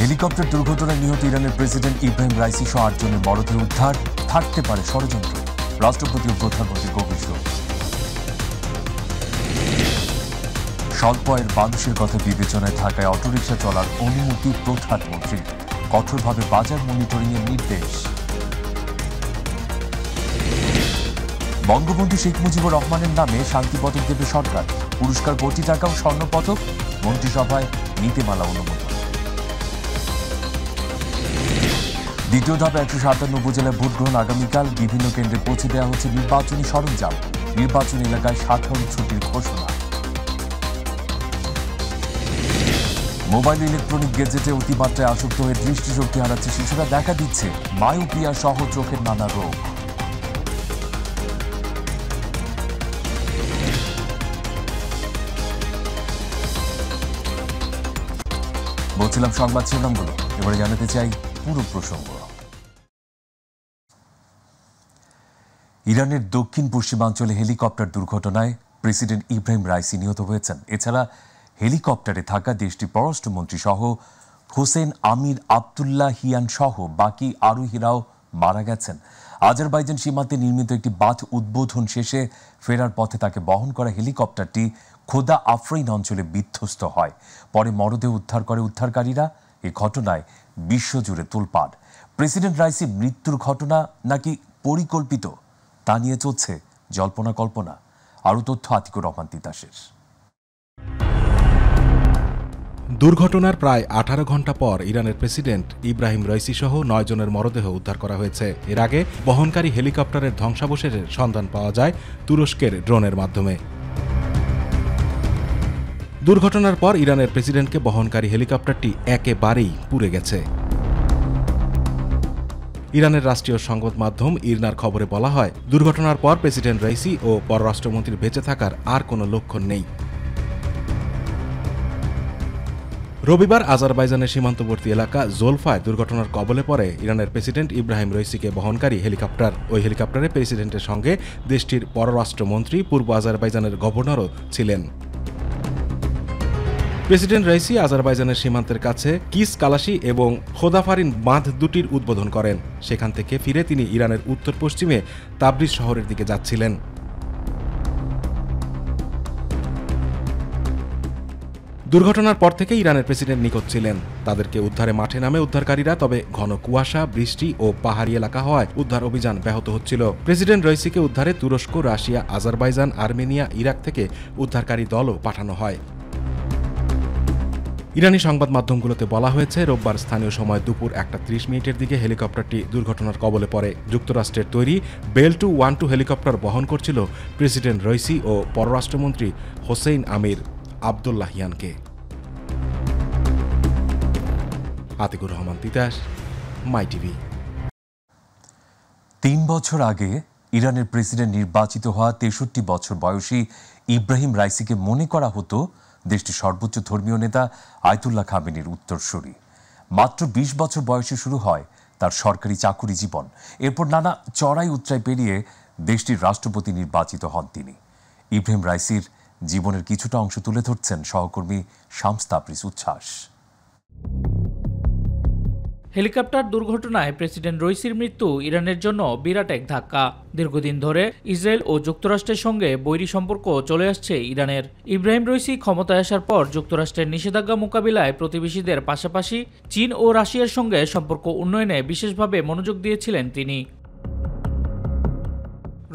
Helicopter দুর্ঘটনায় নিহত ইরানের প্রেসিডেন্ট ইব্রাহিম রাইসি সহ 8 জনের মরদেহ উদ্ধার, থাকতে পারে ষড়যন্ত্র। রাষ্ট্রপতি ও প্রধানমন্ত্রী গভীর শোক। স্বল্প আয়ের মানুষের কথা বিবেচনায় থাকায় অটোরিকশা চলার অনুমতি প্রধানমন্ত্রীর, কঠোরভাবে বাজার মনিটরিং এর নির্দেশ। বঙ্গবন্ধু শেখ মুজিবুর রহমানের নামে শান্তি পদক দেবে সরকার, পুরস্কার কোটি টাকা ও স্বর্ণ পদক, মন্ত্রিসভায় নীতিমালা অনুমোদন। দ্বিতীয় ধাপে 157 উপজেলায় ভোট গ্রহণ আগামীকাল, বিভিন্ন কেন্দ্রে পৌঁছে দেওয়া হচ্ছে নির্বাচনী সরঞ্জাম, নির্বাচনী এলাকায় সাধারণ ছুটির ঘোষণা। মোবাইল ইলেকট্রনিক গেজেটে অতিমাত্রায় আসক্ত হয়ে দৃষ্টিশক্তি হারাচ্ছে শিশুরা, দেখা দিচ্ছে মায়োপিয়া সহ চোখের নানা রোগ। বলছিলাম সংবাদ শিরোনামগুলো, এবারে জানাতে চাই পুরো প্রসঙ্গ। ইরানের দক্ষিণ পশ্চিমাঞ্চলে হেলিকপ্টার দুর্ঘটনায় প্রেসিডেন্ট ইব্রাহিম রাইসি নিহত হয়েছেন। এছাড়া হেলিকপ্টারে থাকা দেশটির পররাষ্ট্রমন্ত্রী সহ হোসেন আমির আবদুল্লাহিয়ান সহ বাকি আরোহীরাও মারা গেছেন। আজারবাইজান সীমান্তে নির্মিত একটি বাঁধ উদ্বোধন শেষে ফেরার পথে তাকে বহন করা হেলিকপ্টারটি খোদা আফরিন অঞ্চলে বিধ্বস্ত হয়। পরে মরদেহ উদ্ধার করে উদ্ধারকারীরা। এ ঘটনায় বিশ্বজুড়ে তোলপাড়। প্রেসিডেন্ট রাইসি মৃত্যুর ঘটনা নাকি পরিকল্পিত, তা নিয়ে চলছে জল্পনা কল্পনা। আরও তথ্য আতিকুর রহমান তিতাসের। দুর্ঘটনার প্রায় 18 ঘণ্টা পর ইরানের প্রেসিডেন্ট ইব্রাহিম রাইসি সহ 9 জনের মরদেহ উদ্ধার করা হয়েছে। এর আগে বহনকারী হেলিকপ্টারের ধ্বংসাবশেষের সন্ধান পাওয়া যায় তুরস্কের ড্রোনের মাধ্যমে। দুর্ঘটনার পর ইরানের প্রেসিডেন্টকে বহনকারী হেলিকপ্টারটি একেবারেই পুড়ে গেছে। ইরানের রাষ্ট্রীয় সংবাদ মাধ্যম ইরনার খবরে বলা হয়, দুর্ঘটনার পর প্রেসিডেন্ট রাইসি ও পররাষ্ট্রমন্ত্রীর বেঁচে থাকার আর কোনো লক্ষণ নেই। রবিবার আজারবাইজানের সীমান্তবর্তী এলাকা জোলফায় দুর্ঘটনার কবলে পড়ে ইরানের প্রেসিডেন্ট ইব্রাহিম রাইসিকে বহনকারী হেলিকপ্টার। ওই হেলিকপ্টারে প্রেসিডেন্টের সঙ্গে দেশটির পররাষ্ট্রমন্ত্রী, পূর্ব আজারবাইজানের গভর্নরও ছিলেন। প্রেসিডেন্ট রাইসি আজারবাইজানের সীমান্তের কাছে কিস কালাশি এবং খোদাফারিন বাঁধ দুটির উদ্বোধন করেন। সেখান থেকে ফিরে তিনি ইরানের উত্তর পশ্চিমে তাবরিজ শহরের দিকে যাচ্ছিলেন। দুর্ঘটনার পর থেকে ইরানের প্রেসিডেন্ট নিখোঁজ ছিলেন। তাদেরকে উদ্ধারে মাঠে নামে উদ্ধারকারীরা, তবে ঘন কুয়াশা, বৃষ্টি ও পাহাড়ি এলাকা হওয়ায় উদ্ধার অভিযান ব্যাহত হচ্ছিল। প্রেসিডেন্ট রাইসিকে উদ্ধারে তুরস্ক, রাশিয়া, আজারবাইজান, আর্মেনিয়া, ইরাক থেকে উদ্ধারকারী দলও পাঠানো হয়। ইরানি সংবাদ মাধ্যমগুলোতে বলা হয়েছে, রোববার স্থানীয় সময় দুপুর 1:30 দিকে হেলিকপ্টারটি দুর্ঘটনার কবলে পড়ে। যুক্তরাষ্ট্রের তৈরি বেল 212 হেলিকপ্টার বহন করছিল প্রেসিডেন্ট রাইসি ও পররাষ্ট্রমন্ত্রী হোসেন আমির আবদুল্লাহিয়ানকে। আতিকুর রহমান তিতাস, মাই টিভি। 3 বছর আগে ইরানের প্রেসিডেন্ট নির্বাচিত হওয়া 63 বছর বয়সী ইব্রাহিম রাইসিকে মনে করা হতো দেশটির সর্বোচ্চ ধর্মীয় নেতা আয়াতুল্লাহ খামেনির উত্তরসূরি। মাত্র 20 বছর বয়সে শুরু হয় তার সরকারি চাকুরি জীবন। এরপর নানা চড়াই উতরাই পেরিয়ে দেশটির রাষ্ট্রপতি নির্বাচিত হন তিনি। ইব্রাহিম রাইসির জীবনের কিছুটা অংশ তুলে ধরছেন সহকর্মী শামস তাবরিজ উচ্ছ্বাস। হেলিকপ্টার দুর্ঘটনায় প্রেসিডেন্ট রাইসির মৃত্যু ইরানের জন্য বিরাট এক ধাক্কা। দীর্ঘদিন ধরে ইসরায়েল ও যুক্তরাষ্ট্রের সঙ্গে বৈরী সম্পর্ক চলে আসছে ইরানের। ইব্রাহিম রাইসি ক্ষমতায় আসার পর যুক্তরাষ্ট্রের নিষেধাজ্ঞা মোকাবিলায় প্রতিবেশীদের পাশাপাশি চীন ও রাশিয়ার সঙ্গে সম্পর্ক উন্নয়নে বিশেষভাবে মনোযোগ দিয়েছিলেন তিনি।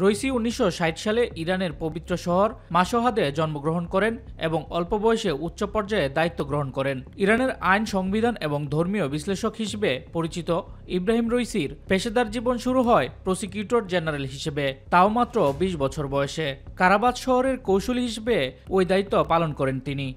রাইসি 1960 সালে ইরানের পবিত্র শহর মাশহাদে জন্মগ্রহণ করেন এবং অল্প বয়সে উচ্চ পর্যায়ে দায়িত্ব গ্রহণ করেন। ইরানের আইন, সংবিধান এবং ধর্মীয় বিশ্লেষক হিসেবে পরিচিত ইব্রাহিম রাইসির পেশাদার জীবন শুরু হয় প্রসিকিউটর জেনারেল হিসেবে, তাও মাত্র 20 বছর বয়সে। কারাবাদ শহরের কৌশলী হিসেবে ওই দায়িত্ব পালন করেন তিনি।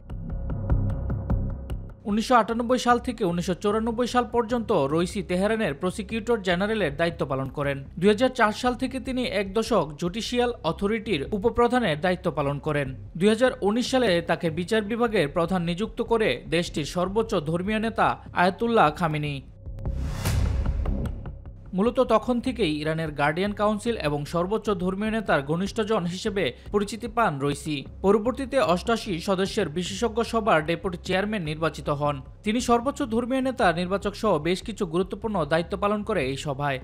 1998 সাল থেকে 1994 সাল পর্যন্ত রাইসি তেহরানের প্রসিকিউটর জেনারেলের দায়িত্ব পালন করেন। 2004 সাল থেকে তিনি 1 দশক জুডিশিয়াল অথরিটির উপপ্রধানের দায়িত্ব পালন করেন। 2019 সালে তাকে বিচার বিভাগের প্রধান নিযুক্ত করে দেশটির সর্বোচ্চ ধর্মীয় নেতা আয়াতুল্লাহ খামেনি। মূলত তখন থেকেই ইরানের গার্ডিয়ান কাউন্সিল এবং সর্বোচ্চ ধর্মীয় নেতার ঘনিষ্ঠজন হিসেবে পরিচিতি পান রইসি। পরবর্তীতে ৮৮ সদস্যের বিশেষজ্ঞ সভার ডেপুটি চেয়ারম্যান নির্বাচিত হন। তিনি সর্বোচ্চ ধর্মীয় নেতা নির্বাচক সহ বেশ কিছু গুরুত্বপূর্ণ দায়িত্ব পালন করে এই সভায়।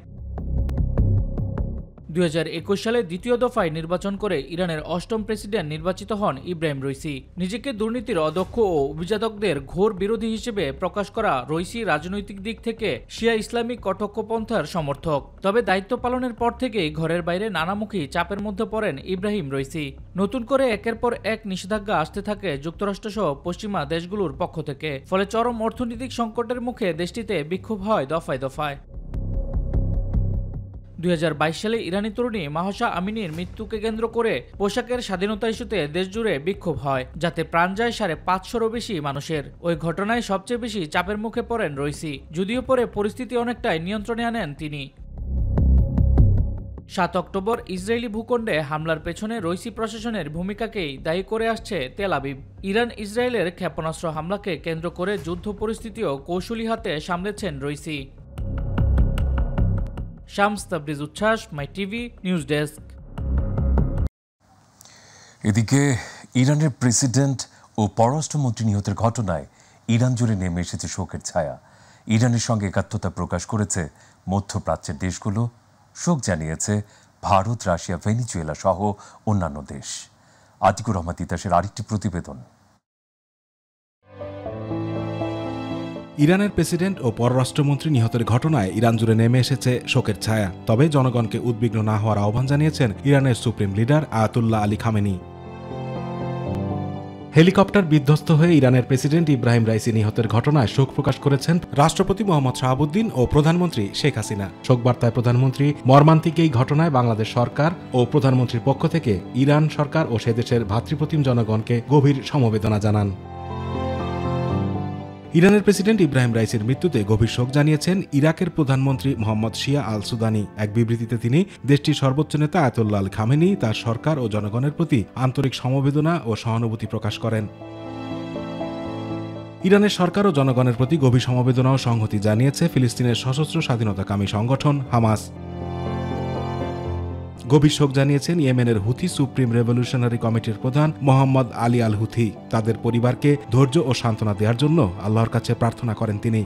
২০২১ সালে দ্বিতীয় দফায় নির্বাচন করে ইরানের ৮ম প্রেসিডেন্ট নির্বাচিত হন ইব্রাহিম রইসি। নিজেকে দুর্নীতির অদক্ষ ও অভিজাতকদের ঘোর বিরোধী হিসেবে প্রকাশ করা রইসি রাজনৈতিক দিক থেকে শিয়া ইসলামিক কট্টরপন্থার সমর্থক। তবে দায়িত্ব পালনের পর থেকেই ঘরের বাইরে নানামুখী চাপের মধ্যে পড়েন ইব্রাহিম রইসি। নতুন করে একের পর এক নিষেধাজ্ঞা আসতে থাকে যুক্তরাষ্ট্রসহ পশ্চিমা দেশগুলোর পক্ষ থেকে। ফলে চরম অর্থনৈতিক সংকটের মুখে দেশটিতে বিক্ষোভ হয় দফায় দফায়। ২০২২ সালে ইরানি তরুণী মাহসা আমিনীর মৃত্যুকে কেন্দ্র করে পোশাকের স্বাধীনতা ইস্যুতে দেশজুড়ে বিক্ষোভ হয়, যাতে প্রাণ যায় ৫৫০-রও বেশি মানুষের। ওই ঘটনায় সবচেয়ে বেশি চাপের মুখে পড়েন রইসি, যদিও পরে পরিস্থিতি অনেকটাই নিয়ন্ত্রণে আনেন তিনি। ৭ অক্টোবর ইসরায়েলি ভূখণ্ডে হামলার পেছনে রইসি প্রশাসনের ভূমিকাকেই দায়ী করে আসছে তেল আবিব। ইরান ইসরায়েলের ক্ষেপণাস্ত্র হামলাকে কেন্দ্র করে যুদ্ধ পরিস্থিতিও কৌশলী হাতে সামলেছেন রইসি। শামস তাবরিজ উচ্ছ্বাস, মাই টিভি নিউজ ডেস্ক। এদিকে ইরানের প্রেসিডেন্ট ও পররাষ্ট্রমন্ত্রী নিহতের ঘটনায় ইরান জুড়ে নেমে এসেছে শোকের ছায়া। ইরানের সঙ্গে একাত্মতা প্রকাশ করেছে মধ্যপ্রাচ্যের দেশগুলো, শোক জানিয়েছে ভারত, রাশিয়া, ভেনিজুয়েলা সহ অন্যান্য দেশ। আতিকুর রহমান তিতাসের আরেকটি প্রতিবেদন। ইরানের প্রেসিডেন্ট ও পররাষ্ট্রমন্ত্রী নিহতের ঘটনায় ইরান জুড়ে নেমে এসেছে শোকের ছায়া। তবে জনগণকে উদ্বিগ্ন না হওয়ার আহ্বান জানিয়েছেন ইরানের supreme leader Ayatollah Ali Khamenei. Helicopter বিধ্বস্ত হয়ে ইরানের প্রেসিডেন্ট ইব্রাহিম রাইসি নিহতের ঘটনায় শোক প্রকাশ করেছেন রাষ্ট্রপতি মোহাম্মদ শাহাবুদ্দিন ও প্রধানমন্ত্রী শেখ হাসিনা। শোকবার্তায় প্রধানমন্ত্রী মর্মান্তিক এই ঘটনায় বাংলাদেশ সরকার ও প্রধানমন্ত্রীর পক্ষ থেকে ইরান সরকার ও সে দেশের ভ্রাতৃপ্রতিম জনগণকে গভীর সমবেদনা জানান। ইরানের প্রেসিডেন্ট ইব্রাহিম রাইসির মৃত্যুতে গভীর শোক জানিয়েছেন ইরাকের প্রধানমন্ত্রী মোহাম্মদ শিয়া আল সুদানি। এক বিবৃতিতে তিনি দেশটির সর্বোচ্চ নেতা আয়াতুল্লাহ আল খামেনি তার সরকার ও জনগণের প্রতি আন্তরিক সমবেদনা ও সহানুভূতি প্রকাশ করেন। ইরানের সরকার ও জনগণের প্রতি গভীর সমবেদনা ও সংহতি জানিয়েছে ফিলিস্তিনের সশস্ত্র স্বাধীনতাকামী সংগঠন হামাস। গভীর শোক জানিয়েছেন ইয়েমেনের হুথি সুপ্রিম রেভলিউশনারি কমিটির প্রধান মোহাম্মদ আলী আল হুথি। তাদের পরিবারকে ধৈর্য ও সান্ত্বনা দেওয়ার জন্য আল্লাহর কাছে প্রার্থনা করেন তিনি।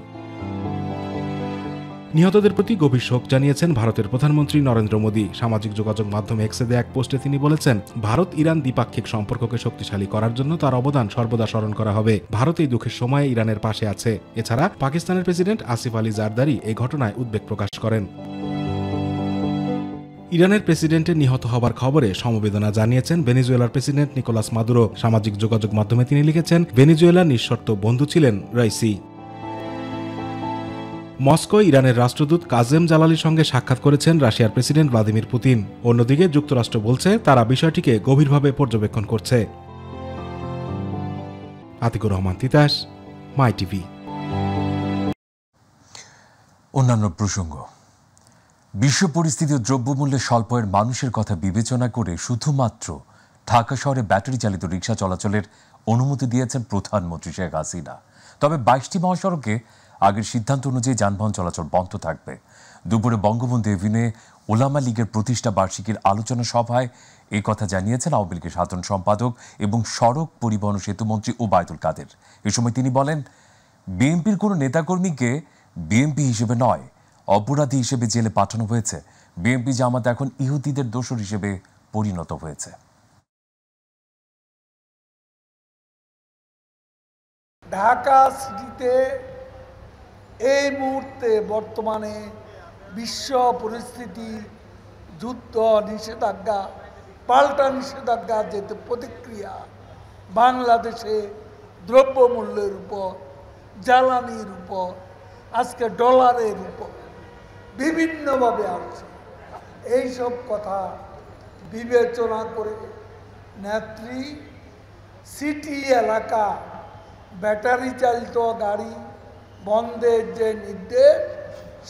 নিহতদের প্রতি গভীর শোক জানিয়েছেন ভারতের প্রধানমন্ত্রী নরেন্দ্র মোদী। সামাজিক যোগাযোগ মাধ্যম এক্সে দেয়া এক পোস্টে তিনি বলেছেন, ভারত ইরান দ্বিপাক্ষিক সম্পর্ককে শক্তিশালী করার জন্য তার অবদান সর্বদা স্মরণ করা হবে। ভারত এই দুঃখের সময়ে ইরানের পাশে আছে। এছাড়া পাকিস্তানের প্রেসিডেন্ট আসিফ আলী জারদারি এই ঘটনায় উদ্বেগ প্রকাশ করেন। ইরানের প্রেসিডেন্টের নিহত হবার খবরে সমবেদনা জানিয়েছেন ভেনিজুয়েলার প্রেসিডেন্ট নিকোলাস মাদুরো। সামাজিক যোগাযোগ মাধ্যমে তিনি লিখেছেন, ভেনিজুয়েলার নিঃশর্ত বন্ধু ছিলেন রাইসি। মস্কো ইরানের রাষ্ট্রদূত কাজেম জালালির সঙ্গে সাক্ষাৎ করেছেন রাশিয়ার প্রেসিডেন্ট ভ্লাদিমির পুতিন। অন্যদিকে যুক্তরাষ্ট্র বলছে তারা বিষয়টিকে গভীরভাবে পর্যবেক্ষণ করছে। আতিকুর রহমান তিতাস, মাই টিভি। অন্যান্য প্রসঙ্গ। বিশ্ব পরিস্থিতি ও দ্রব্যমূল্যের স্বল্পয়ের মানুষের কথা বিবেচনা করে শুধুমাত্র ঢাকা শহরে ব্যাটারি চালিত রিকশা চলাচলের অনুমতি দিয়েছেন প্রধানমন্ত্রী শেখ হাসিনা। তবে ২২টি মহাসড়কে আগের সিদ্ধান্ত অনুযায়ী যানবাহন চলাচল বন্ধ থাকবে। দুপুরে বঙ্গবন্ধু এভিনিউয়ে ওলামা লীগের প্রতিষ্ঠা বার্ষিকীর আলোচনা সভায় এই কথা জানিয়েছেন আওয়ামী লীগের সাধারণ সম্পাদক এবং সড়ক পরিবহন ও সেতুমন্ত্রী ওবায়দুল কাদের। এ সময় তিনি বলেন, বিএনপির কোনো নেতাকর্মীকে বিএনপি হিসেবে নয়, অপরাধী হিসেবে জেলে পাঠানো হয়েছে। বিএনপি জামাত এখন ইহুদিদের দোসর হিসেবে পরিণত হয়েছে। ঢাকা সিটিতে এই মুহূর্তে বর্তমানে বিশ্ব পরিস্থিতি, যুদ্ধ, নিষেধাজ্ঞা, পাল্টা নিষেধাজ্ঞা, যেতে প্রতিক্রিয়া বাংলাদেশে দ্রব্যমূল্যের উপর, জ্বালানির উপর, আজকে ডলারের উপর বিভিন্নভাবে আসছে। এইসব কথা বিবেচনা করে নেত্রী সিটি এলাকা ব্যাটারি চালিত গাড়ি বন্ধের যে নির্দেশ,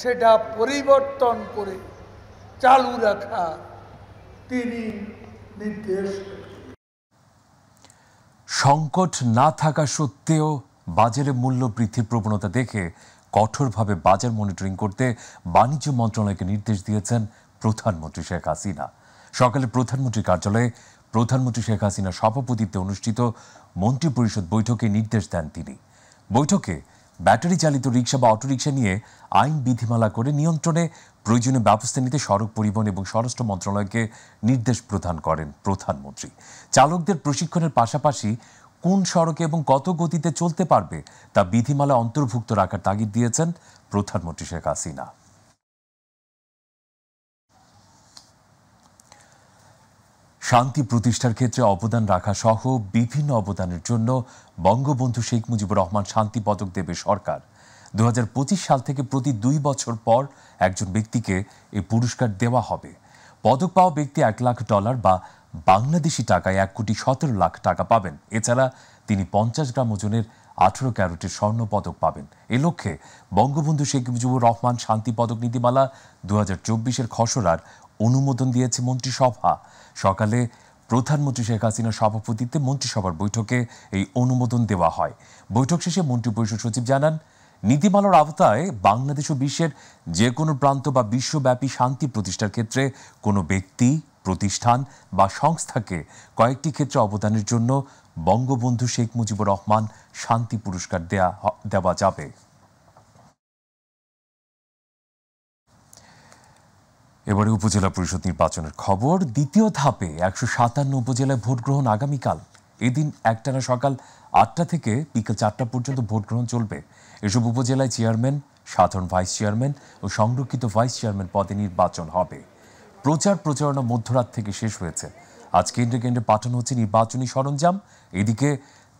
সেটা পরিবর্তন করে চালু রাখা তিনি নির্দেশ। সংকট না থাকা সত্ত্বেও বাজারে মূল্য বৃদ্ধির প্রবণতা দেখে কঠোরভাবে বাজার মনিটরিং করতে বাণিজ্য মন্ত্রণালয়কে নির্দেশ দিয়েছেন প্রধানমন্ত্রী শেখ হাসিনা। সকালে প্রধানমন্ত্রীর কার্যালয়ে প্রধানমন্ত্রী শেখ হাসিনার সভাপতিত্বে অনুষ্ঠিত মন্ত্রিপরিষদ বৈঠকে নির্দেশ দেন তিনি। বৈঠকে ব্যাটারি চালিত রিকশা বা অটোরিকশা নিয়ে আইন বিধিমালা করে নিয়ন্ত্রণে প্রয়োজনীয় ব্যবস্থা নিতে সড়ক পরিবহন এবং স্বরাষ্ট্র মন্ত্রণালয়কে নির্দেশ প্রদান করেন প্রধানমন্ত্রী। চালকদের প্রশিক্ষণের পাশাপাশি কোন সড়কে এবং কত গতিতে চলতে পারবে তা বিধিমালা অন্তর্ভুক্ত রাখার তাগিদ দিয়েছেন প্রধানমন্ত্রী শেখ হাসিনা। শান্তি প্রতিষ্ঠার ক্ষেত্রে অবদান রাখা সহ বিভিন্ন অবদানের জন্য বঙ্গবন্ধু শেখ মুজিবুর রহমান শান্তি পদক দেবে সরকার। 2025 সাল থেকে প্রতি 2 বছর পর একজন ব্যক্তিকে এই পুরস্কার দেওয়া হবে। পদক পাওয়া ব্যক্তি $1,00,000 বা বাংলাদেশি টাকায় 1,17,00,000 টাকা পাবেন। এছাড়া তিনি 50 গ্রাম ওজনের 18 ক্যারেটের স্বর্ণ পদক পাবেন। এ লক্ষ্যে বঙ্গবন্ধু শেখ মুজিবুর রহমান শান্তি পদক নীতিমালা 2024-এর খসড়ার অনুমোদন দিয়েছে মন্ত্রিসভা। সকালে প্রধানমন্ত্রী শেখ হাসিনার সভাপতিত্বে মন্ত্রিসভার বৈঠকে এই অনুমোদন দেওয়া হয়। বৈঠক শেষে মন্ত্রিপরিষদ সচিব জানান, নীতিমালার আওতায় বাংলাদেশ ও বিশ্বের যে কোনো প্রান্ত বা বিশ্বব্যাপী শান্তি প্রতিষ্ঠার ক্ষেত্রে কোনো ব্যক্তি, প্রতিষ্ঠান বা সংস্থাকে কয়েকটি ক্ষেত্রে অবদানের জন্য বঙ্গবন্ধু শেখ মুজিবুর রহমান শান্তি পুরস্কার দেওয়া যাবে। এবারে উপজেলা পরিষদ নির্বাচনের খবর। দ্বিতীয় ধাপে 157 উপজেলায় ভোট গ্রহণ আগামীকাল। এদিন একটানা সকাল 8টা থেকে বিকেল 4টা পর্যন্ত ভোট গ্রহণ চলবে। এসব উপজেলায় চেয়ারম্যান, সাধারণ ভাইস চেয়ারম্যান ও সংরক্ষিত ভাইস চেয়ারম্যান পদে নির্বাচন হবে। প্রচারণা মধ্যরাত থেকে শেষ হয়েছে। আজ কেন্দ্রে কেন্দ্রে পাঠানো হচ্ছে নির্বাচনী সরঞ্জাম। এদিকে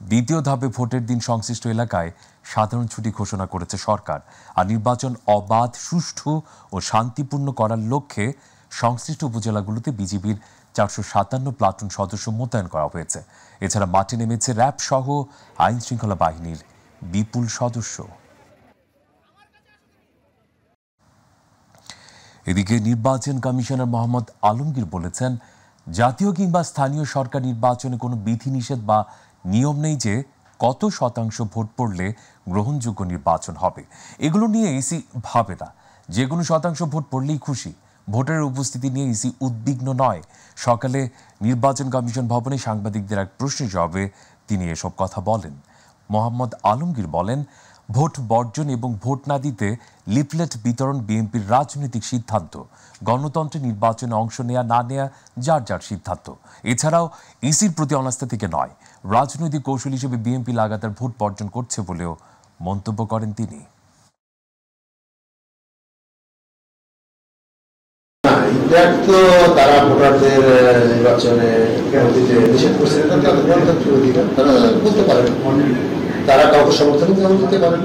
দ্বিতীয় ধাপে ভোটের দিন সংশ্লিষ্ট এলাকায় সাধারণ ছুটি ঘোষণা করেছে সরকার। আর নির্বাচন অবাধ, সুষ্ঠু ও শান্তিপূর্ণ করার লক্ষ্যে সংশ্লিষ্ট উপজেলাগুলোতে বিজিবির 457 প্লাটুন সদস্য মোতায়েন করা হয়েছে। এছাড়া মাঠে নেমেছে র্যাব সহ আইন শৃঙ্খলা বাহিনীর বিপুল সদস্য। এদিকে নির্বাচন কমিশনার মোহাম্মদ আলমগীর বলেছেন, জাতীয় কিংবা স্থানীয় সরকার নির্বাচনে কোনো বিধিনিষেধ বা নিয়ম নেই যে কত শতাংশ ভোট পড়লে গ্রহণযোগ্য নির্বাচন হবে। এগুলো নিয়ে ইসি ভাবে না। যে কোনো শতাংশ ভোট পড়লেই খুশি। ভোটারের উপস্থিতি নিয়ে ইসি উদ্বিগ্ন নয়। সকালে নির্বাচন কমিশন ভবনে সাংবাদিকদের এক প্রশ্নের জবাবে তিনি এসব কথা বলেন। মোহাম্মদ আলমগীর বলেন, ভোট বর্জন এবং ভোট না দিতে লিফলেট বিতরণ বিএনপির রাজনৈতিক সিদ্ধান্ত। গণতন্ত্রে নির্বাচনে অংশ নেয়া না নেয়া যার যার সিদ্ধান্ত। এছাড়াও ইসির প্রতি অনাস্থা থেকে নয়, রাজনৈতিক কৌশল হিসেবে বিএনপি লাগাতার ভোট বর্জন করছে বলেও মন্তব্য করেন তিনি। তো তারা ভোটারদের নির্বাচনে দিতে নিষেধ করছে, তারা বলতে পারেন, তারা কাউকে সমর্থন দিতে পারেন,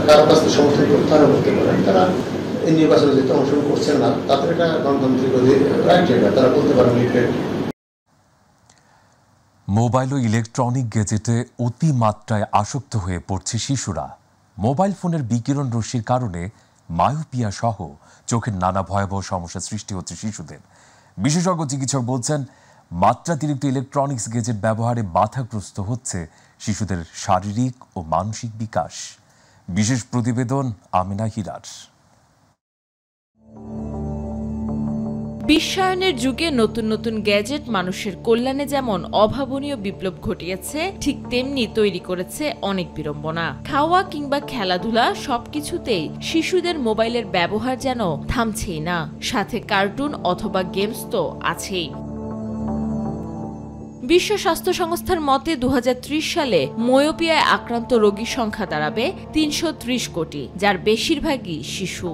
কারো কাছ থেকে সমর্থন করতে তারা বলতে পারেন, তারা এই নির্বাচনে যেতে অংশগ্রহণ করছেন না, তাদের একটা গণতান্ত্রিক রাইট, তারা বলতে পারেন। মোবাইল ও ইলেকট্রনিক গ্যাজেটে অতিমাত্রায় আসক্ত হয়ে পড়ছে শিশুরা। মোবাইল ফোনের বিকিরণ রশ্মির কারণে মায়োপিয়া সহ চোখের নানা ভয়াবহ সমস্যার সৃষ্টি হচ্ছে শিশুদের। বিশেষজ্ঞ চিকিৎসক বলছেন, মাত্রাতিরিক্ত ইলেকট্রনিক্স গ্যাজেট ব্যবহারে বাধাগ্রস্ত হচ্ছে শিশুদের শারীরিক ও মানসিক বিকাশ। বিশেষ প্রতিবেদন আমিনা হিরার। বিশ্বায়নের যুগে নতুন নতুন গ্যাজেট মানুষের কল্যাণে যেমন অভাবনীয় বিপ্লব ঘটিয়েছে, ঠিক তেমনি তৈরি করেছে অনেক বিড়ম্বনা। খাওয়া কিংবা খেলাধুলা সবকিছুতেই শিশুদের মোবাইলের ব্যবহার যেন থামছেই না, সাথে কার্টুন অথবা গেমস তো আছেই। বিশ্ব স্বাস্থ্য সংস্থার মতে 2030 সালে মায়োপিয়ায় আক্রান্ত রোগীর সংখ্যা দাঁড়াবে 330 কোটি, যার বেশিরভাগই শিশু।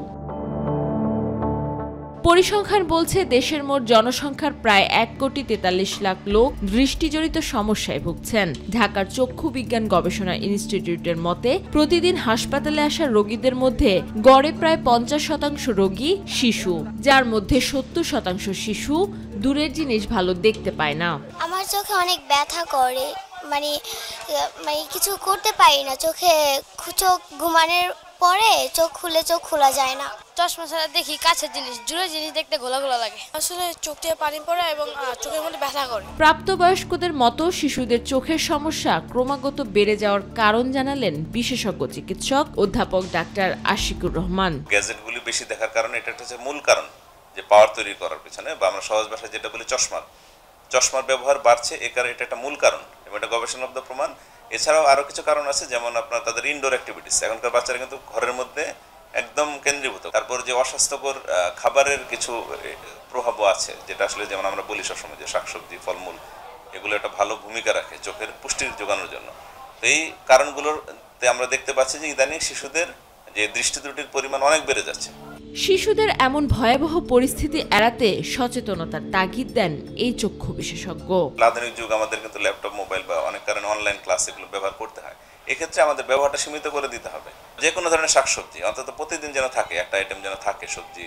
পরিসংখ্যান বলছে, দেশের মোট জনসংখ্যার প্রায় 1,43,00,000 লোক দৃষ্টিজনিত সমস্যায় ভুগছেন। ঢাকার চক্ষু বিজ্ঞান গবেষণা ইনস্টিটিউটের মতে, প্রতিদিন হাসপাতালে আসা রোগীদের মধ্যে গড়ে প্রায় 50% রোগী শিশু, যার মধ্যে 70% শিশু দূরের জিনিস ভালো দেখতে পায় না। আমার চোখে অনেক ব্যথা করে, মানে কিছু করতে পারি না, চোখ ঘুমানোর পরে চোখ খোলা যায় না। চশমা ছাড়া দেখি কাছের জিনিস, দূরের জিনিস দেখতে ঘোলা লাগে। আসলে চোখ দিয়ে পানি পড়ে এবং চোখের মধ্যে ব্যথা করে। প্রাপ্তবয়স্কদের মতো শিশুদের চোখের সমস্যা ক্রমাগত বেড়ে যাওয়ার কারণ জানালেন বিশেষজ্ঞ চিকিৎসক অধ্যাপক ডাক্তার আশিকুর রহমান। গ্যাজেটগুলি বেশি দেখার কারণে এটা হচ্ছে মূল কারণ, যে পাওয়ার তৈরি করার পেছনে, বা আমরা সহজ ভাষায় যেটা বলি চশমার ব্যবহার বাড়ছে, এটা একটা মূল কারণ এবং এটা গবেষণালব্ধ প্রমাণ। এছাড়াও আরও কিছু কারণ আছে, যেমন আপনার তাদের ইনডোর অ্যাক্টিভিটিস, এখনকার বাচ্চারা কিন্তু ঘরের মধ্যে একদম কেন্দ্রীভূত। তারপর যে অস্বাস্থ্যকর খাবারের কিছু প্রভাবও আছে, যেটা আসলে যেমন আমরা বলি সবসময় যে শাকসবজি, ফলমূল এগুলো একটা ভালো ভূমিকা রাখে চোখের পুষ্টির যোগানোর জন্য। তো এই কারণগুলোতে আমরা দেখতে পাচ্ছি যে ইদানিং শিশুদের যে দৃষ্টি ত্রুটির পরিমাণ অনেক বেড়ে যাচ্ছে। শিশুদের এমন ভয়াবহ পরিস্থিতি এড়াতে সচেতনতার তাগিদ দেন এই চক্ষু বিশেষজ্ঞ। আধুনিক যুগ, আমাদের কিন্তু ল্যাপটপ, মোবাইল বা অনেক কারণে অনলাইন ক্লাস এগুলো ব্যবহার করতে হয়। এক্ষেত্রে আমাদের ব্যবহারটা সীমিত করে দিতে হবে। যে কোনো ধরনের শাকসবজি অন্তত প্রতিদিন যেন থাকে, একটা আইটেম যেন থাকে সবজি,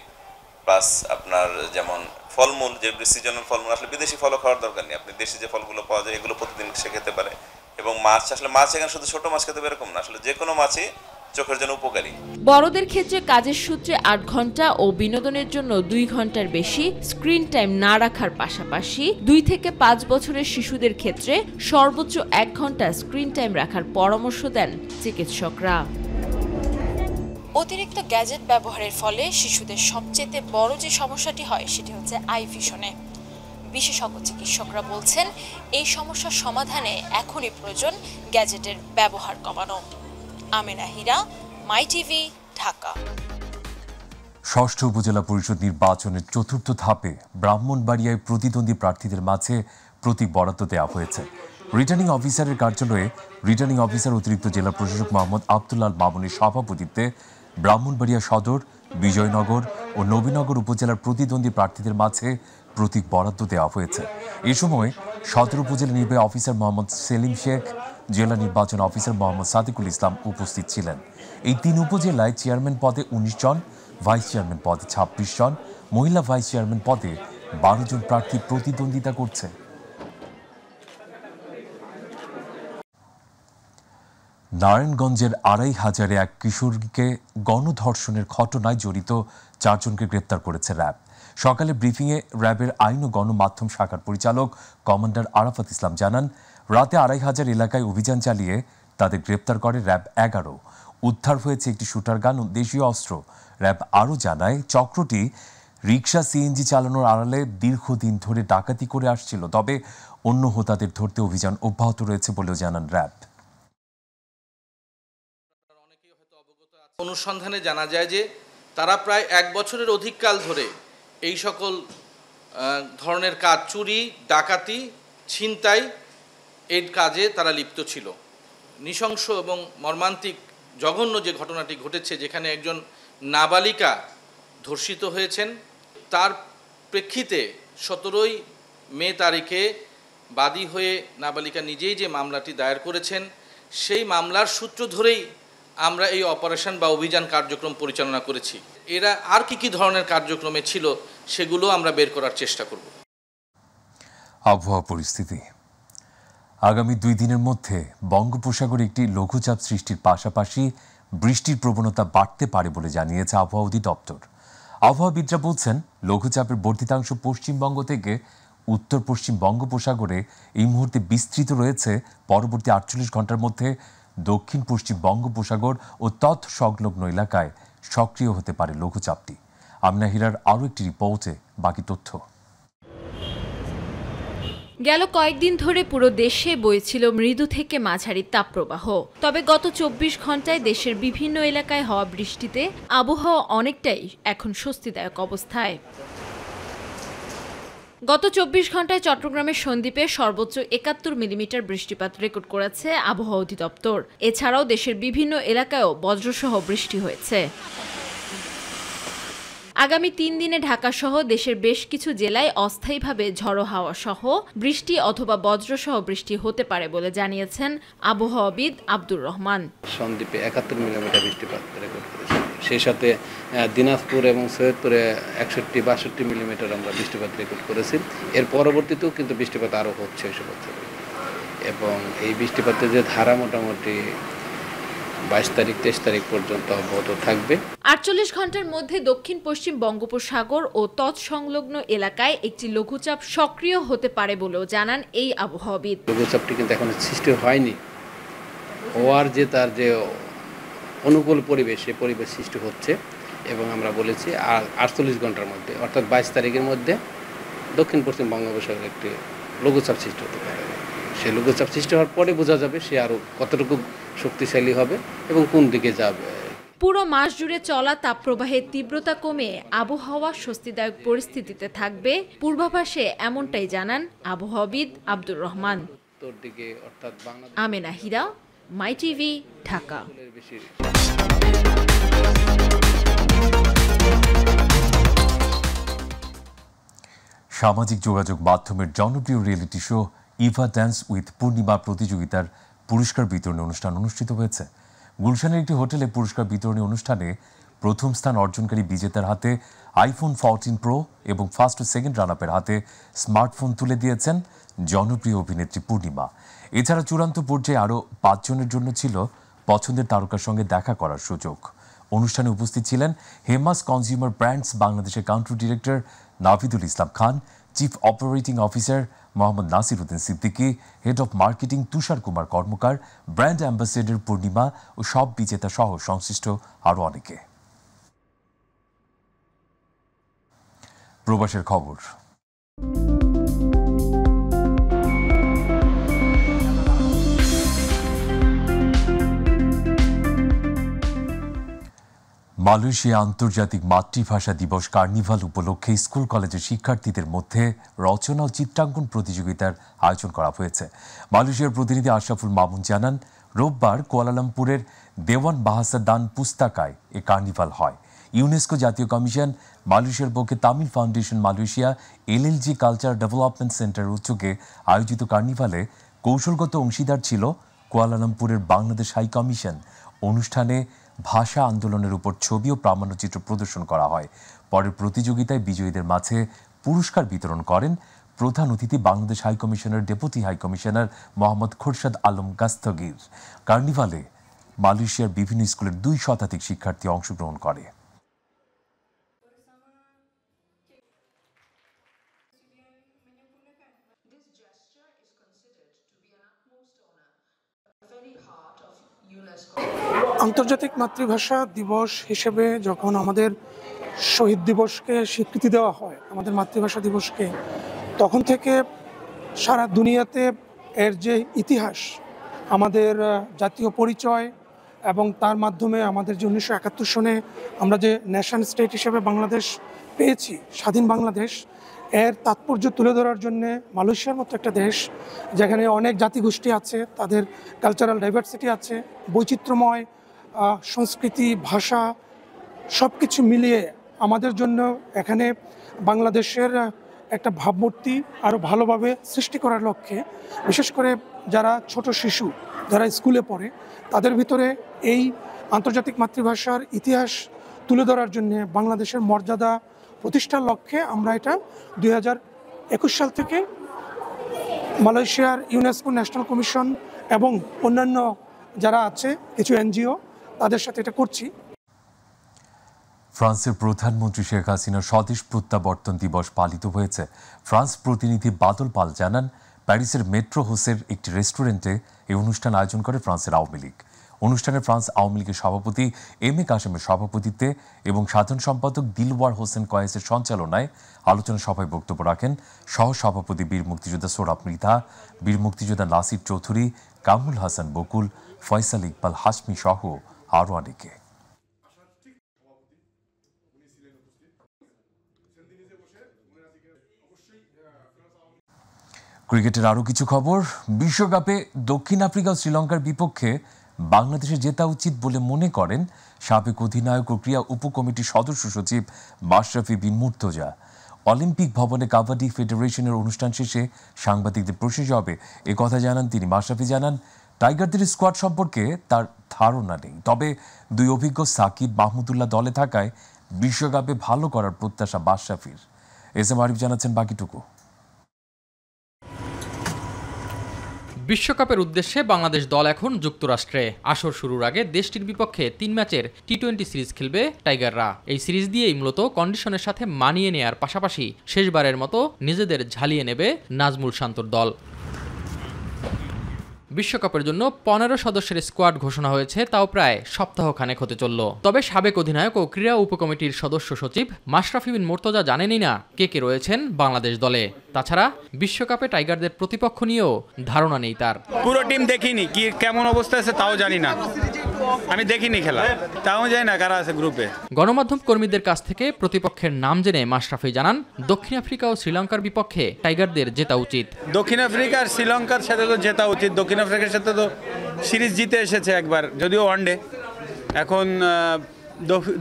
প্লাস আপনার যেমন ফলমূল, যে সিজনাল ফলমূল, আসলে বিদেশি ফলও খাওয়ার দরকার নেই, আপনি দেশি যে ফলগুলো পাওয়া যায় এগুলো প্রতিদিন সে খেতে পারে। এবং মাছ, আসলে মাছ এখানে শুধু ছোট মাছ খেতে হবে এরকম না, আসলে যে কোনো মাছই চোখের জন্য উপকারী। বড়দের ক্ষেত্রে কাজের সূত্রে 8 ঘন্টা ও বিনোদনের জন্য 2 ঘন্টার বেশি স্ক্রিন টাইম না রাখার পাশাপাশি 2 থেকে 5 বছরের শিশুদের ক্ষেত্রে সর্বোচ্চ 1 ঘন্টা স্ক্রিন টাইম রাখার পরামর্শ দেন চিকিৎসকরা। অতিরিক্ত গ্যাজেট ব্যবহারের ফলে শিশুদের সবচেয়ে বড় যে সমস্যাটি হয় সেটি হচ্ছে আই ভিশনে। বিশেষজ্ঞ চিকিৎসকরা বলছেন এই সমস্যার সমাধানে এখনই প্রয়োজন গ্যাজেটের ব্যবহার কমানো। Amena Hira, my TV, Dhaka. ষষ্ঠ উপজেলা পরিষদ নির্বাচনের চতুর্থ ধাপে ব্রাহ্মণবাড়িয়ায় প্রতিদ্বন্দ্বী প্রার্থীদের মাঝে প্রতীক বরাদ্দ দেওয়া হয়েছে। রিটার্নিং অফিসারের কার্যালয়ে রিটার্নিং অফিসার অতিরিক্ত জেলা প্রশাসক মোহাম্মদ আব্দুল্লাল মামুনের সভাপতিত্বে ব্রাহ্মণবাড়িয়া সদর, বিজয়নগর ও নবীনগর উপজেলার প্রতিদ্বন্দ্বী প্রার্থীদের মাঝে প্রতীক বরাদ্দ দেওয়া হয়েছে। এ সময় সদর উপজেলা নির্বাহী অফিসার মোহাম্মদ সেলিম শেখ, জেলা নির্বাচন অফিসার মোহাম্মদ সাদিকুল ইসলাম উপস্থিত ছিলেন। এই 3 উপজেলায় চেয়ারম্যান পদে 19 জন, ভাইস চেয়ারম্যান পদে 26 জন, মহিলা ভাইস চেয়ারম্যান পদে 12 জন প্রার্থী প্রতিদ্বন্দ্বিতা করছে। নারায়ণগঞ্জের 2500-এ এক কিশোরীকে গণধর্ষণের ঘটনায় জড়িত 4 জনকে গ্রেপ্তার করেছে র্যাব। সকালে ব্রিফিংয়ে র্যাবের আইন ও গণমাধ্যম শাখার পরিচালক কমান্ডার আরাফাত ইসলাম জানান, রাতে 2500 এলাকায় অভিযান চালিয়ে তাদের গ্রেপ্তার করে র্যাব 11। উদ্ধার হয়েছে একটি শুটার গান ও দেশীয় অস্ত্র। র্যাব আরও জানায়, চক্রটি রিকশা, সিএনজি চালানোর আড়ালে দীর্ঘদিন ধরে ডাকাতি করে আসছিল। তবে অন্য হোতাদের ধরতে অভিযান অব্যাহত রয়েছে বলেও জানান র্যাব। অনুসন্ধানে জানা যায় যে তারা প্রায় 1 বছরের অধিককাল ধরে এই সকল ধরনের কাজ, চুরি, ডাকাতি, ছিনতাই এর কাজে তারা লিপ্ত ছিল। নৃশংস এবং মর্মান্তিক জঘন্য যে ঘটনাটি ঘটেছে, যেখানে একজন নাবালিকা ধর্ষিত হয়েছেন, তার প্রেক্ষিতে 17 মে তারিখে বাদী হয়ে নাবালিকা নিজেই যে মামলাটি দায়ের করেছেন, সেই মামলার সূত্র ধরেই আমরা এই অপারেশন বা অভিযান কার্যক্রম পরিচালনা করেছি। এরা আর কি ধরনের কার্যক্রমে ছিল সেগুলো আমরা বের করার চেষ্টা করব। আবহাওয়া পরিস্থিতি, আগামী 2 দিনের মধ্যে বঙ্গোপসাগরে একটি লঘুচাপ সৃষ্টির পাশাপাশি বৃষ্টির প্রবণতা বাড়তে পারে বলে জানিয়েছে আবহাওয়া অধিদপ্তর। আবহাওয়াবিদরা বলছেন, লঘুচাপের বর্ধিতাংশ পশ্চিমবঙ্গ থেকে উত্তর পশ্চিম বঙ্গোপসাগরে এই মুহূর্তে বিস্তৃত রয়েছে। পরবর্তী 48 ঘন্টার মধ্যে দক্ষিণ পশ্চিম বঙ্গোপসাগর ও তৎসংলগ্ন এলাকায় সক্রিয় হতে পারে লঘুচাপটি। আমেনা হীরার আরও একটি রিপোর্টে বাকি তথ্য। গেল কয়েকদিন ধরে পুরো দেশে বইছিল মৃদু থেকে মাঝারি তাপপ্রবাহ। তবে গত 24 ঘন্টায় দেশের বিভিন্ন এলাকায় হওয়া বৃষ্টিতে আবহাওয়া অনেকটাই এখন স্বস্তিদায়ক অবস্থায়। গত 24 ঘন্টায় চট্টগ্রামের সন্দ্বীপে সর্বোচ্চ 71 মিলিমিটার বৃষ্টিপাত রেকর্ড করেছে আবহাওয়া অধিদপ্তর। এছাড়াও দেশের বিভিন্ন এলাকায়ও বজ্রসহ বৃষ্টি হয়েছে। আগামী 3 দিনে ঢাকাসহ দেশের বেশ কিছু জেলায় অস্থায়ীভাবে ঝড়ো হাওয়া সহ বৃষ্টি অথবা বজ্রসহ বৃষ্টি হতে পারে বলে জানিয়েছেন আবহাওয়াবিদ আব্দুর রহমান। সন্দ্বীপে 71 মিলিমিটার বৃষ্টিপাত রেকর্ড করেছে। সেই সাথে দিনাজপুর এবং সৈয়দপুরে 61-62 মিলিমিটার আমরা বৃষ্টিপাত রেকর্ড করেছি। এর পরবর্তীতেও কিন্তু বৃষ্টিপাত আরও হচ্ছে এসব অঞ্চলে, এবং এই বৃষ্টিপাতের যে ধারা মোটামুটি 22 তারিখ 23 তারিখ পর্যন্ত অব্যাহত থাকবে। 48 ঘন্টার মধ্যে দক্ষিণ পশ্চিম বঙ্গোপসাগর ও তৎসংলগ্ন এলাকায় একটি লঘুচাপ সক্রিয় হতে পারে বলেও জানান এই আবহাওয়াবিদ। লঘুচাপটি কিন্তু এখন সৃষ্টি হয়নি, হওয়ার যে তার যে অনুকূল পরিবেশ, সেই পরিবেশ সৃষ্টি হচ্ছে এবং আমরা বলেছি 48 ঘন্টার মধ্যে অর্থাৎ 22 তারিখের মধ্যে দক্ষিণ পশ্চিম বঙ্গোপসাগরে একটি লঘুচাপ সৃষ্টি হতে পারে। সেই লঘুচাপ সৃষ্টি হওয়ার পরে বোঝা যাবে সে আরও কতটুকু শক্তিশালী হবে এবং কোন দিকে যাবে। পুরো মাস জুড়ে চলা তাপপ্রবাহের তীব্রতা কমে আবহাওয়া স্বস্তিদায়ক পরিস্থিতিতে থাকবে পূর্বাভাসে, এমনটাই জানান আবহাওয়াবিদ আব্দুর রহমান। উত্তর দিকে অর্থাৎ বাংলাদেশ। Amena Hira, my TV, Dhaka. সামাজিক যোগাযোগ মাধ্যমের জনপ্রিয় reality show Eva dance with Purnima প্রতিযোগিতার পুরস্কার বিতরণী অনুষ্ঠান অনুষ্ঠিত হয়েছে। গুলশানের একটি হোটেলে পুরস্কার বিতরণী অনুষ্ঠানে প্রথম স্থান অর্জনকারী বিজেতার হাতে আইফোন 14 প্রো এবং ফার্স্ট ও সেকেন্ড রানাপের হাতে স্মার্টফোন তুলে দিয়েছেন জনপ্রিয় অভিনেত্রী পূর্ণিমা। এছাড়া চূড়ান্ত পর্যায়ে আরও 5 জনের জন্য ছিল পছন্দের তারকার সঙ্গে দেখা করার সুযোগ। অনুষ্ঠানে উপস্থিত ছিলেন হেমাস কনজিউমার ব্র্যান্ডস বাংলাদেশের country director Navidul Islam Khan, chief operating officer Mohammad Nasir Uddin Siddiqui, head of marketing Tushar Kumar Karmakar, brand ambassador Purnima ও সব বিজেতা সহ সংশ্লিষ্ট আরও অনেকে। প্রবাসের খবর। মালয়েশিয়া আন্তর্জাতিক মাতৃভাষা দিবস কার্নিভাল উপলক্ষে স্কুল কলেজের শিক্ষার্থীদের মধ্যে রচনা ও চিত্রাঙ্কন প্রতিযোগিতার আয়োজন করা হয়েছে। মালয়েশিয়ার প্রতিনিধি আশরাফুল মামুন জানান, রোববার কুয়ালালামপুরের দেওয়ান বাহাসা দান পুস্তাকায় এ কার্নিভাল হয়। ইউনেস্কো জাতীয় কমিশন, মালয়েশিয়ার পক্ষে Tamil foundation Malaysia, LLG culture development centre উদ্যোগে আয়োজিত কার্নিভালে কৌশলগত অংশীদার ছিল কুয়ালালামপুরের বাংলাদেশ হাই কমিশন। অনুষ্ঠানে ভাষা আন্দোলনের উপর ছবি ও প্রামাণ্যচিত্র প্রদর্শন করা হয়। পরের প্রতিযোগিতায় বিজয়ীদের মাঝে পুরস্কার বিতরণ করেন প্রধান অতিথি বাংলাদেশ হাই কমিশনের deputy high commissioner Mohammad Khurshed Alam Gastagir. কার্নিভালে মালয়েশিয়ার বিভিন্ন স্কুলের 2 শতাধিক শিক্ষার্থী অংশগ্রহণ করে। আন্তর্জাতিক মাতৃভাষা দিবস হিসেবে যখন আমাদের শহীদ দিবসকে স্বীকৃতি দেওয়া হয়, আমাদের মাতৃভাষা দিবসকে, তখন থেকে সারা দুনিয়াতে এর যে ইতিহাস, আমাদের জাতীয় পরিচয় এবং তার মাধ্যমে আমাদের যে 1971 সনে আমরা যে নেশন স্টেট হিসেবে বাংলাদেশ পেয়েছি, স্বাধীন বাংলাদেশ, এর তাৎপর্য তুলে ধরার জন্যে মালয়েশিয়ার মতো একটা দেশ যেখানে অনেক জাতিগোষ্ঠী আছে, তাদের কালচারাল ডাইভার্সিটি আছে, বৈচিত্র্যময় সংস্কৃতি, ভাষা সব কিছু মিলিয়ে আমাদের জন্য এখানে বাংলাদেশের একটা ভাবমূর্তি আরও ভালোভাবে সৃষ্টি করার লক্ষ্যে, বিশেষ করে যারা ছোট শিশু, যারা স্কুলে পড়ে, তাদের ভিতরে এই আন্তর্জাতিক মাতৃভাষার ইতিহাস তুলে ধরার জন্যে বাংলাদেশের মর্যাদা প্রতিষ্ঠার লক্ষ্যে আমরা এটা 2021 সাল থেকে মালয়েশিয়ার ইউনেস্কো ন্যাশনাল কমিশন এবং অন্যান্য যারা আছে কিছু এনজিও, তাদের সাথে এটা করছি। ফ্রান্সের প্রধানমন্ত্রী শেখ হাসিনার স্বদেশ প্রত্যাবর্তন দিবস পালিত হয়েছে। ফ্রান্স প্রতিনিধি বাদল পাল জানান, প্যারিসের মেট্রো হোসের একটি রেস্টুরেন্টে এই অনুষ্ঠান আয়োজন করে ফ্রান্সের আওয়ামী লীগ। অনুষ্ঠানে ফ্রান্স আওয়ামী লীগের সভাপতি এম এ কাশেমের সভাপতিত্বে এবং সাধারণ সম্পাদক দিলওয়ার হোসেন কয়েসের সঞ্চালনায় আলোচনা সভায় বক্তব্য রাখেন সহ সভাপতি বীর মুক্তিযোদ্ধা সোহরাব মৃধা, বীর মুক্তিযোদ্ধা নাসির চৌধুরী, কামরুল হাসান বকুল, ফয়সাল ইকবাল হাশমি সহ আরও অনেকে। ক্রিকেটের আরও কিছু খবর। বিশ্বকাপে দক্ষিণ আফ্রিকা ও শ্রীলঙ্কার বিপক্ষে বাংলাদেশের জেতা উচিত বলে মনে করেন সাবেক অধিনায়ক ও ক্রীড়া উপকমিটির সদস্য সচিব মাশরাফি বিন মুর্তজা। অলিম্পিক ভবনে কাবাডি ফেডারেশনের অনুষ্ঠান শেষে সাংবাদিকদের প্রশ্নের জবাবে এ কথা জানান তিনি। মাশরাফি জানান, টাইগারদের স্কোয়াড সম্পর্কে তার ধারণা নেই, তবে 2 অভিজ্ঞ সাকিব, মাহমুদুল্লাহ দলে থাকায় বিশ্বকাপে ভালো করার প্রত্যাশা মাশরাফির। এস এম আরিফ জানাচ্ছেন বাকিটুকু। বিশ্বকাপের উদ্দেশ্যে বাংলাদেশ দল এখন যুক্তরাষ্ট্রে। আসর শুরুর আগে দেশটির বিপক্ষে 3 ম্যাচের টি-20 সিরিজ খেলবে টাইগাররা। এই সিরিজ দিয়েই মূলত কন্ডিশনের সাথে মানিয়ে নেয়ার পাশাপাশি শেষবারের মতো নিজেদের ঝালিয়ে নেবে নাজমুল শান্তর দল। বিশ্বকাপের জন্য 15 সদস্যের স্কোয়াড ঘোষণা হয়েছে, তাও প্রায় সপ্তাহখানেক হতে চলল। তবে সাবেক অধিনায়ক ও ক্রীড়া উপকমিটির সদস্য সচিব মাশরাফি বিন মুর্তজা জানেনই না কে রয়েছেন বাংলাদেশ দলে। তাছাড়া বিশ্বকাপে টাইগারদের প্রতিপক্ষ নিয়েও ধারণা নেই তার। পুরো টিম দেখিনি, কি কেমন অবস্থা আছে তাও জানি না, আমি দেখিনি খেলা, তাও জানি না কারা আছে গ্রুপে। গণমাধ্যম কর্মীদের কাছ থেকে প্রতিপক্ষের নাম জেনে মাশরাফি জানান, দক্ষিণ আফ্রিকা ও শ্রীলঙ্কার বিপক্ষে টাইগারদের জেতা উচিত। দক্ষিণ আফ্রিকা আর শ্রীলঙ্কার সাথে তো জেতা উচিত। দক্ষিণ আফ্রিকার সাথে তো সিরিজ জিতে এসেছে একবার, যদিও ওয়ানডে। এখন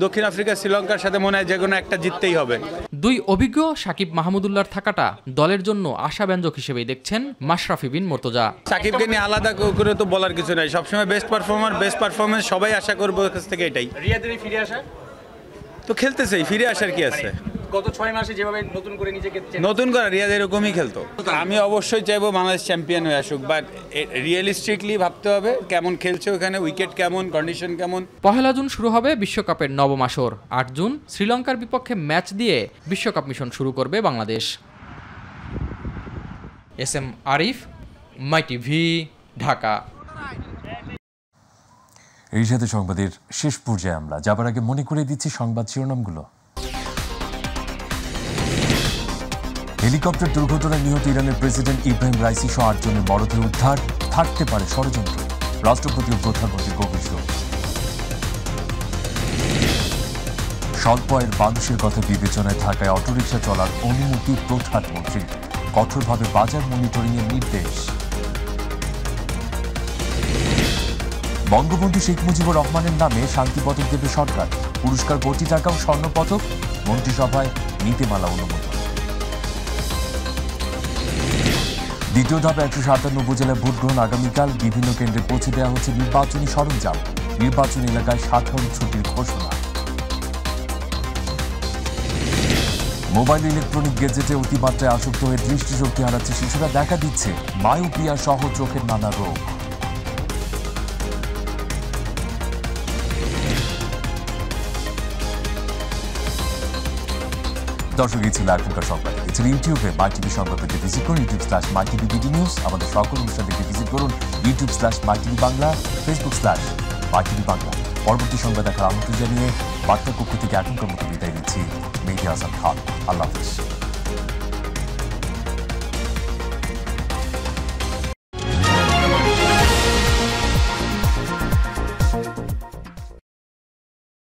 দক্ষিণ আফ্রিকা শ্রীলঙ্কার সাথে মনে হয় যে কোনো একটা জিততেই হবে। দুই অভিজ্ঞ সাকিব মাহমুদুল্লাহর থাকাটা দলের জন্য আশাব্যঞ্জক হিসেবেই দেখছেন মাশরাফি বিন মুর্তজা। সাকিবকে নিয়ে আলাদা করে তো বলার কিছু নাই, সবসময় বেস্ট পারফরমেন্স সবাই আশা করবো কাছ থেকে এটাই। রিয়াদের ফিরে আসা তো খেলতেছেই, ফিরে আসার কি আছে? গত 6 মাসে যেভাবে নতুন করে নিজেকে নতুন করে রিয়াদ এরকমই খেলতো। আমি অবশ্যই চাইবো বাংলাদেশ চ্যাম্পিয়ন হয়ে আসুক, বাট রিয়েলিস্টিকলি ভাবতে হবে কেমন খেলছে ওখানে, উইকেট কেমন, কন্ডিশন কেমন। 1 জুন শুরু হবে বিশ্বকাপের নবম আসর। 8 জুন শ্রীলঙ্কার বিপক্ষে ম্যাচ দিয়ে বিশ্বকাপ মিশন শুরু করবে বাংলাদেশ। SM আরিফ, মাই টিভি, ঢাকা। এই সাথে সংবাদের শেষ পর্যায়ে আমরা যাবার আগে মনে করে দিচ্ছি সংবাদ শিরোনামগুলো। হেলিকপ্টার দুর্ঘটনায় নিহত ইরানের প্রেসিডেন্ট ইব্রাহিম রাইসি সহ 8 জনের মরদেহ উদ্ধার, থাকতে পারে ষড়যন্ত্র, রাষ্ট্রপতি ও প্রধানমন্ত্রী গভীর শোক। স্বল্প আয়ের মানুষের কথা বিবেচনায় থাকায় অটোরিকশা চলার অনুমতি প্রধানমন্ত্রীর, কঠোরভাবে বাজার মনিটরিংয়ের নির্দেশ। বঙ্গবন্ধু শেখ মুজিবুর রহমানের নামে শান্তি পদক দেবে সরকার, পুরস্কার কোটি টাকা ও স্বর্ণপদক, মন্ত্রিসভায় নীতিমালা অনুমোদন। দ্বিতীয় ধাপে 157 উপজেলায় ভোট গ্রহণ আগামীকাল, বিভিন্ন কেন্দ্রে পৌঁছে দেওয়া হচ্ছে নির্বাচনী সরঞ্জাম, নির্বাচনী এলাকায় সাধারণ ছুটির ঘোষণা। মোবাইল ইলেকট্রনিক গেজেটে অতিমাত্রায় আসক্ত হয়ে দৃষ্টিশক্তি হারাচ্ছে শিশুরা, দেখা দিচ্ছে মায়োপিয়া সহ চোখের নানা রোগ। দর্শক, এই ছিল এখনকার সংবাদ। এছাড়া ইউটিউবে মাই টিভি সংবাদ পেতে ভিজিট করুন youtube/mytvbd news। আমাদের সকল অনুষ্ঠান দেখতে ভিজিট করুন youtube/mytv বাংলা, facebook/mytv বাংলা। পরবর্তী সংবাদ দেখার আমন্ত্রণ জানিয়ে বার্তা কক্ষ থেকে এখনকার মতো বিদায় নিচ্ছি। মেহেদী হাসান খান। আল্লাহ হাফেজ।